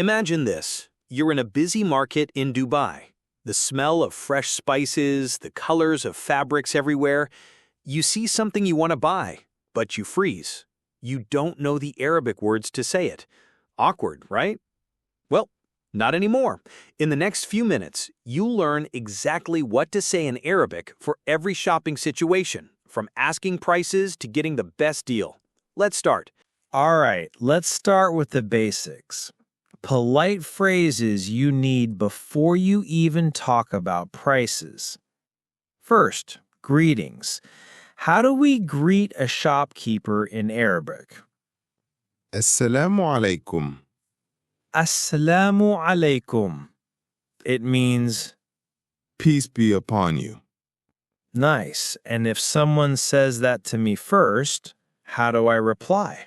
Imagine this. You're in a busy market in Dubai. The smell of fresh spices, the colors of fabrics everywhere. You see something you want to buy, but you freeze. You don't know the Arabic words to say it. Awkward, right? Well, not anymore. In the next few minutes, you'll learn exactly what to say in Arabic for every shopping situation, from asking prices to getting the best deal. Let's start. All right, let's start with the basics. Polite phrases you need before you even talk about prices. First, greetings. How do we greet a shopkeeper in Arabic? السلام عليكم. Assalamu alaikum. It means Peace be upon you. nice. And if someone says that to me first, how do I reply?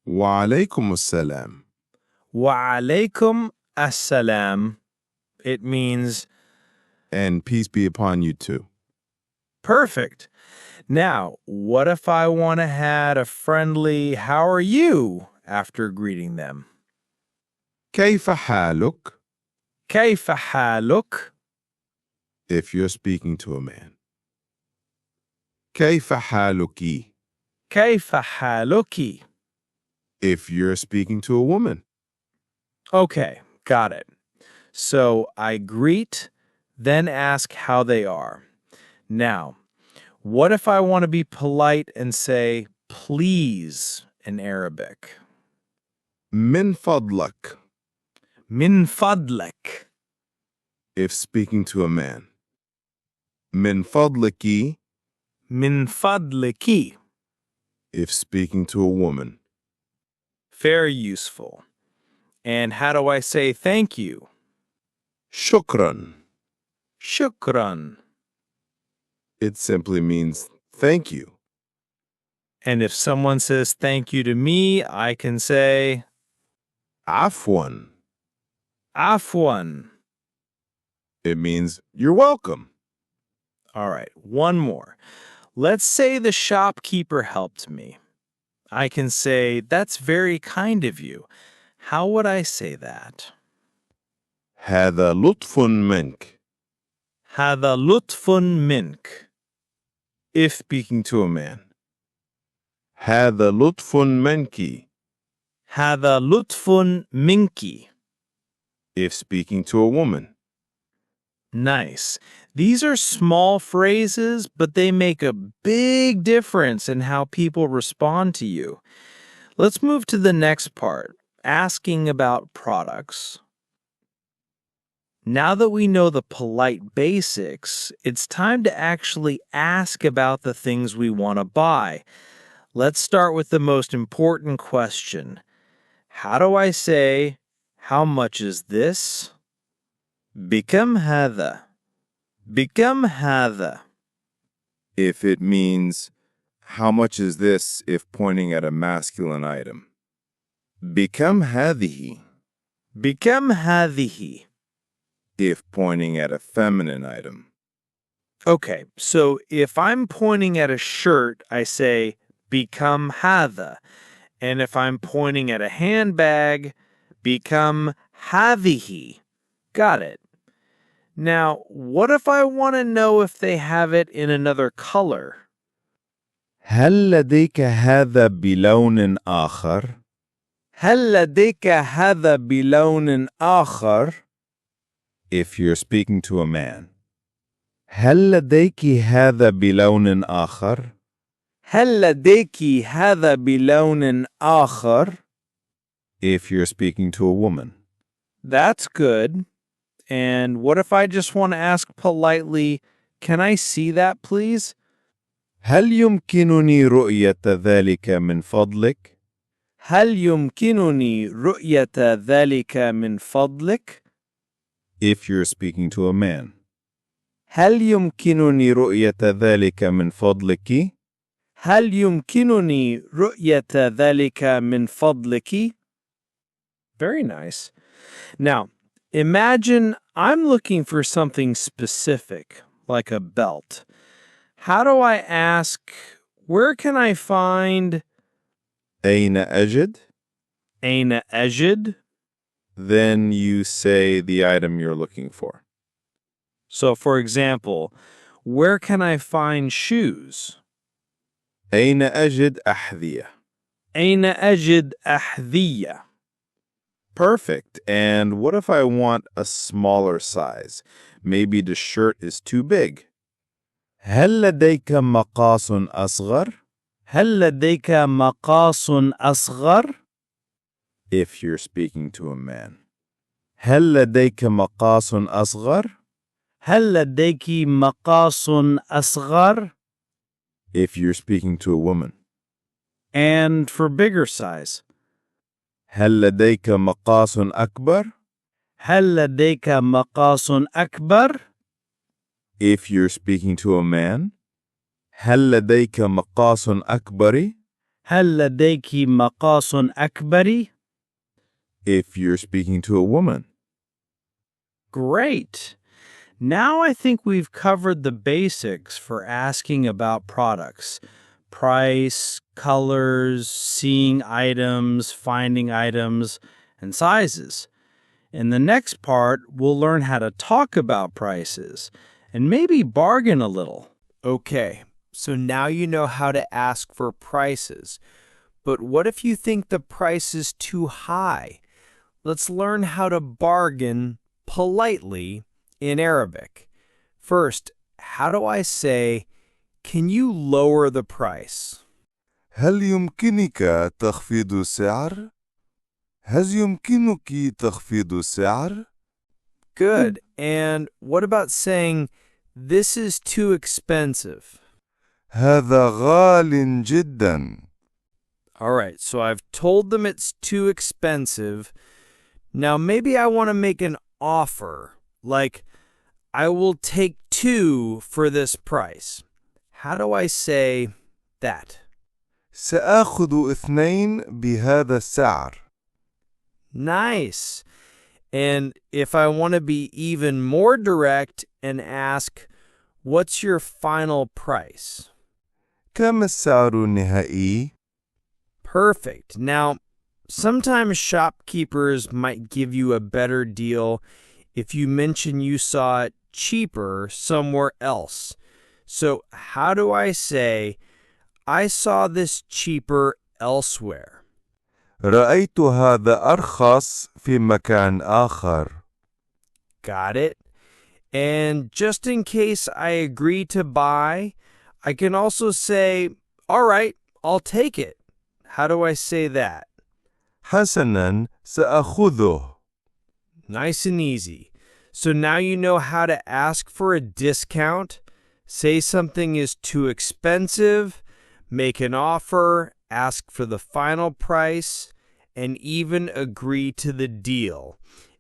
وعليكم السلام. Wa alaikum assalam. It means And peace be upon you too. perfect. Now, what if I want to add a friendly how are you after greeting them? كيف حالك? كيف حالك? If you're speaking to a man. كيف حالك? كيف حالك? If you're speaking to a woman. Okay, got it. So I greet, then ask how they are. Now, what if I want to be polite and say please in Arabic? من فضلك. Min fadlak. If speaking to a man. من فضلك. Min fadliki. If speaking to a woman. Very useful. And how do I say thank you? شكرا. Shukran. It simply means thank you. And if someone says thank you to me, I can say عفوا. afwan. It means you're welcome. All right, one more. Let's say the shopkeeper helped me. I can say, that's very kind of you. How would I say that? هذا لطف منك. هذا لطف منك. If speaking to a man. هذا لطف منك. هذا لطف منك. If speaking to a woman. Nice. These are small phrases, but they make a big difference in how people respond to you. Let's move to the next part, asking about products. Now that we know the polite basics, it's time to actually ask about the things we want to buy. Let's start with the most important question. How do I say, how much is this? بكم هذا? بكم هذا? If it means, how much is this if pointing at a masculine item? بكم هذه? بكم هذه? If pointing at a feminine item. Okay, so if I'm pointing at a shirt, I say بكم هذا. And if I'm pointing at a handbag, بكم هذه. Got it. Now, what if I want to know if they have it in another color? هل لديك هذا بلون آخر؟ هل لديك هذا بلون آخر? If you're speaking to a man. هل لديك هذا بلون آخر؟ هل لديك هذا بلون آخر? If you're speaking to a woman. That's good. And what if I just want to ask politely, can I see that, please? هل يمكنني رؤية ذلك من فضلك؟ هل يمكنني رؤية ذلك من فضلك؟ If you're speaking to a man. هل يمكنني رؤية ذلك من فضلك؟ هل يمكنني رؤية ذلك من فضلك? Very nice. Now, imagine I'm looking for something specific, like a belt. How do I ask, where can I find أين أجد؟ أين أجد? Then you say the item you're looking for. So, for example, where can I find shoes? أين أجد أحذية? أين أجد أحذية? Perfect. And what if I want a smaller size? Maybe the shirt is too big. هل لديك مقاس أصغر؟ هل لديك مقاس أصغر؟ If you're speaking to a man. هل لديك مقاس أصغر؟ هل لديك مقاس أصغر؟ If you're speaking to a woman. And for bigger size. هل لديك مقاس أكبر؟ هل لديك مقاس أكبر؟ If you're speaking to a man. هل لديك مقاس أكبر؟ هل لديك مقاس أكبر؟ If you're speaking to a woman. Great! Now I think we've covered the basics for asking about products. Price, colors, seeing items, finding items, and sizes. In the next part, we'll learn how to talk about prices and maybe bargain a little. Okay, so now you know how to ask for prices. But what if you think the price is too high? Let's learn how to bargain politely in Arabic. First, how do I say, can you lower the price? هل يمكنك تخفيض السعر؟ هل يمكنك تخفيض السعر؟ Good. And what about saying, this is too expensive? هذا غال جدا. All right, so I've told them it's too expensive. Now maybe I want to make an offer, like, I will take 2 for this price. How do I say that? سآخذ 2 بهذا السعر. Nice. And if I want to be even more direct and ask, what's your final price? كم السعر النهائي؟ Perfect. Now, sometimes shopkeepers might give you a better deal if you mention you saw it cheaper somewhere else. So how do I say, I saw this cheaper elsewhere? رأيت هذا أرخص في مكان آخر. Got it? And just in case I agree to buy, I can also say, all right, I'll take it. How do I say that? حسناً سأخذه. Nice and easy. So now you know how to ask for a discount, say something is too expensive, make an offer, ask for the final price, and even agree to the deal.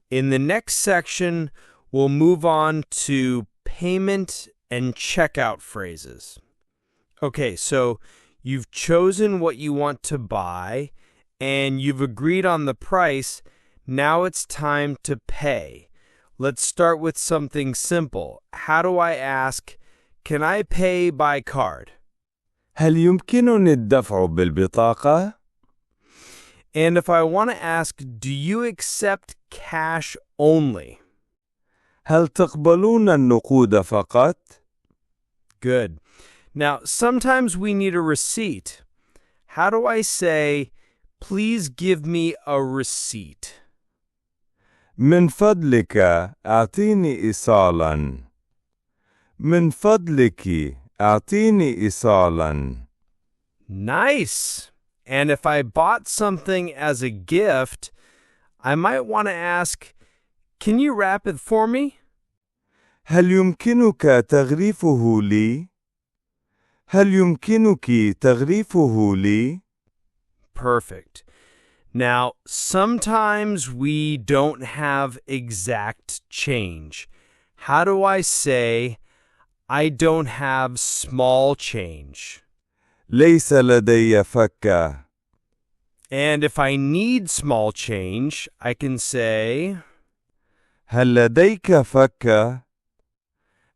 In the next section, we'll move on to payment and checkout phrases. Okay, so you've chosen what you want to buy, and you've agreed on the price. Now it's time to pay. Let's start with something simple. How do I ask, can I pay by card? هل يمكنني الدفع بالبطاقة؟ And if I want to ask, do you accept cash only? هل تقبلون النقود فقط؟ Good. Now, sometimes we need a receipt. How do I say, please give me a receipt? من فضلك أعطيني إيصالاً. من فضلك أعطيني إيصالاً. Nice. And if I bought something as a gift, I might want to ask, can you wrap it for me? هل يمكنك تغليفه لي؟ هل يمكنك تغليفه لي؟ Perfect. Now, sometimes we don't have exact change. How do I say, I don't have small change? ليس لدي فكة. And if I need small change, I can say, هل لديك فكة؟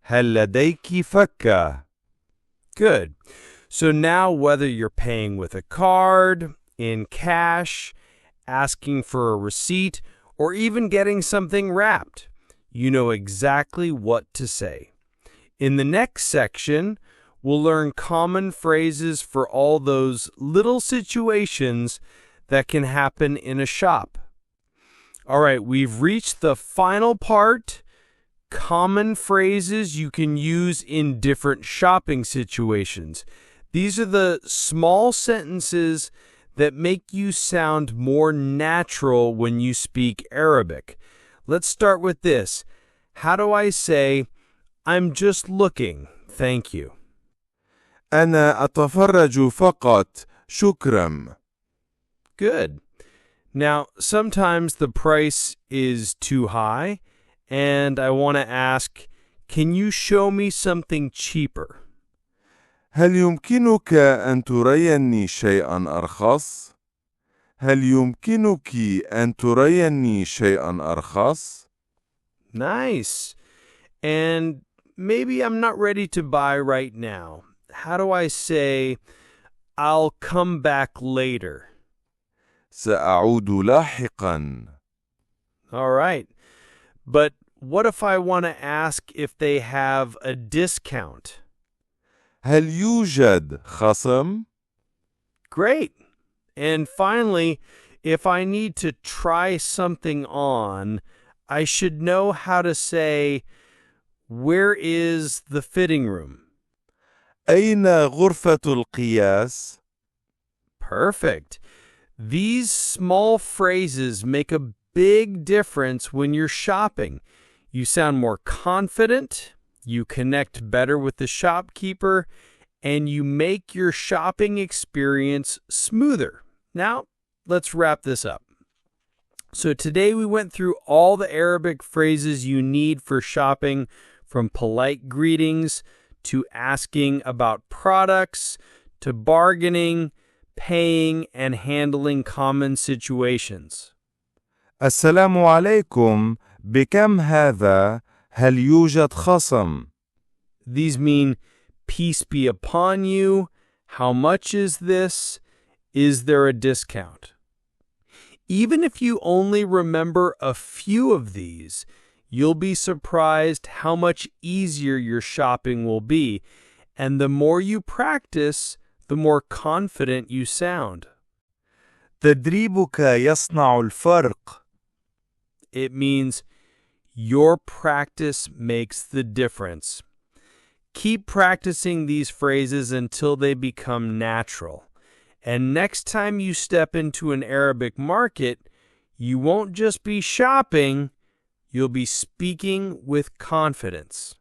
هل لديك فكة؟ good. So now whether you're paying with a card, in cash, asking for a receipt, or even getting something wrapped. You know exactly what to say. In the next section, we'll learn common phrases for all those little situations that can happen in a shop. All right, we've reached the final part. Common phrases you can use in different shopping situations. These are the small sentences that make you sound more natural when you speak Arabic. Let's start with this. How do I say, I'm just looking, thank you? أنا أتفرج فقط. شكرا. Good. Now, sometimes the price is too high, and I want to ask, can you show me something cheaper? هل يمكنك أن تريني شيئا أرخص؟ هل يمكنك أن تريني شيئا أرخص؟ Nice. And maybe I'm not ready to buy right now. How do I say, I'll come back later? سأعود لاحقا. All right. But what if I want to ask if they have a discount? هل يوجد خصم؟ Great. And finally, if I need to try something on, I should know how to say, where is the fitting room? أين غرفة القياس؟ Perfect. These small phrases make a big difference when you're shopping. You sound more confident, you connect better with the shopkeeper, and you make your shopping experience smoother. Now, let's wrap this up. So today we went through all the Arabic phrases you need for shopping, from polite greetings to asking about products to bargaining, paying, and handling common situations. السلام عليكم. بكم هذا؟ هل يوجد خصم؟ These mean, peace be upon you, how much is this, is there a discount? Even if you only remember a few of these, you'll be surprised how much easier your shopping will be, and the more you practice, the more confident you sound. تدريبك يصنع الفرق. It means your practice makes the difference. Keep practicing these phrases until they become natural. And next time you step into an Arabic market, you won't just be shopping, you'll be speaking with confidence.